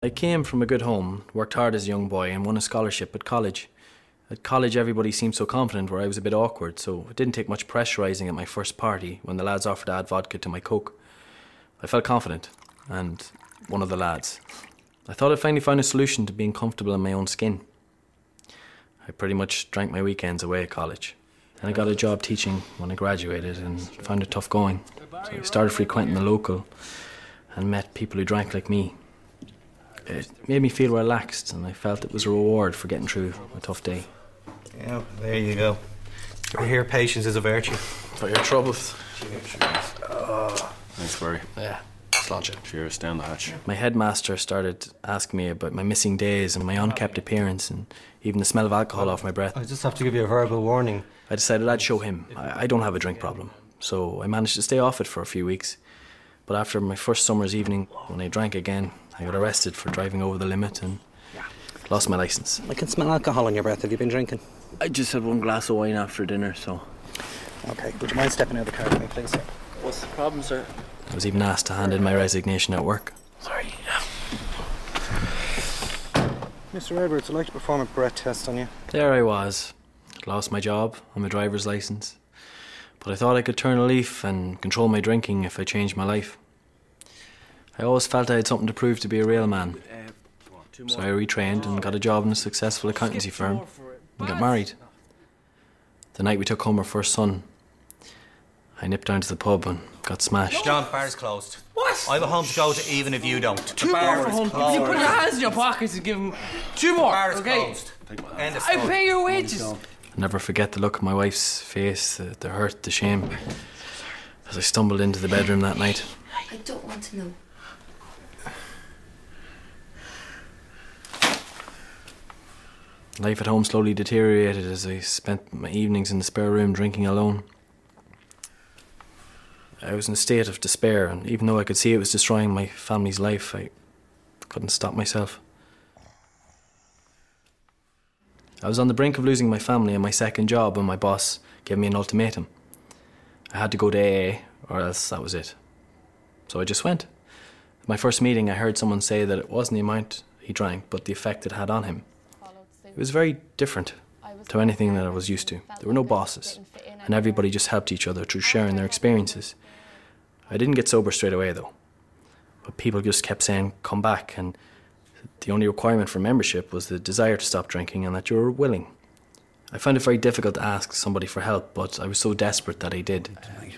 I came from a good home, worked hard as a young boy and won a scholarship at college. At college everybody seemed so confident where I was a bit awkward, so it didn't take much pressurising at my first party when the lads offered to add vodka to my Coke. I felt confident, and one of the lads. I thought I'd finally found a solution to being comfortable in my own skin. I pretty much drank my weekends away at college. And I got a job teaching when I graduated and found it tough going. So I started frequenting the local and met people who drank like me. It made me feel relaxed, and I felt it was a reward for getting through a tough day. Yeah, there you go. I hear patience is a virtue. For your troubles. Thanks, Barry. Yeah, sláinte. Cheers, down the hatch. My headmaster started asking me about my missing days and my unkempt appearance and even the smell of alcohol off my breath. I just have to give you a verbal warning. I decided I'd show him. I don't have a drink problem, so I managed to stay off it for a few weeks. But after my first summer's evening, when I drank again, I got arrested for driving over the limit and lost my licence. I can smell alcohol on your breath. Have you been drinking? I just had one glass of wine after dinner, so... OK, would you mind stepping out of the car with me, please, sir? What's the problem, sir? I was even asked to hand in my resignation at work. Sorry. Mr. Edwards, I'd like to perform a breath test on you. There I was. I'd lost my job and my driver's licence. But I thought I could turn a leaf and control my drinking if I changed my life. I always felt I had something to prove to be a real man. So I retrained and got a job in a successful accountancy firm and got married. The night we took home our first son, I nipped down to the pub and got smashed. John, bar is closed. What? I have a home to go to even if you don't. Two more for home. If you put your hands in your pockets and give him two more, Bar is okay? closed. End of I story. pay your wages. I'll never forget the look on my wife's face, the hurt, the shame, as I stumbled into the bedroom that night. I don't want to know. Life at home slowly deteriorated as I spent my evenings in the spare room drinking alone. I was in a state of despair, and even though I could see it was destroying my family's life, I couldn't stop myself. I was on the brink of losing my family and my second job when my boss gave me an ultimatum. I had to go to AA, or else that was it. So I just went. At my first meeting, I heard someone say that it wasn't the amount he drank, but the effect it had on him. It was very different to anything that I was used to. There were no bosses, and everybody just helped each other through sharing their experiences. I didn't get sober straight away, though. But people just kept saying, come back, and the only requirement for membership was the desire to stop drinking and that you were willing. I found it very difficult to ask somebody for help, but I was so desperate that I did.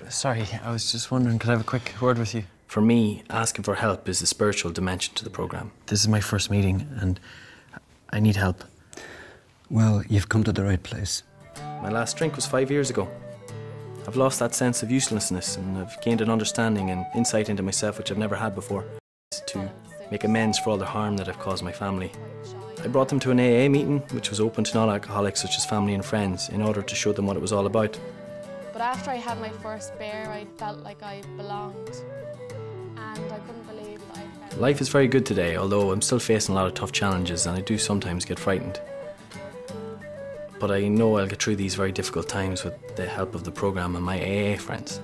Sorry, I was just wondering, could I have a quick word with you? For me, asking for help is the spiritual dimension to the programme. This is my first meeting, and I need help. Well, you've come to the right place. My last drink was 5 years ago. I've lost that sense of uselessness, and I've gained an understanding and insight into myself which I've never had before, to make amends for all the harm that I've caused my family. I brought them to an AA meeting, which was open to non-alcoholics such as family and friends, in order to show them what it was all about. But after I had my first beer, I felt like I belonged, and I couldn't believe that I felt... Life is very good today, although I'm still facing a lot of tough challenges, and I do sometimes get frightened. But I know I'll get through these very difficult times with the help of the programme and my AA friends.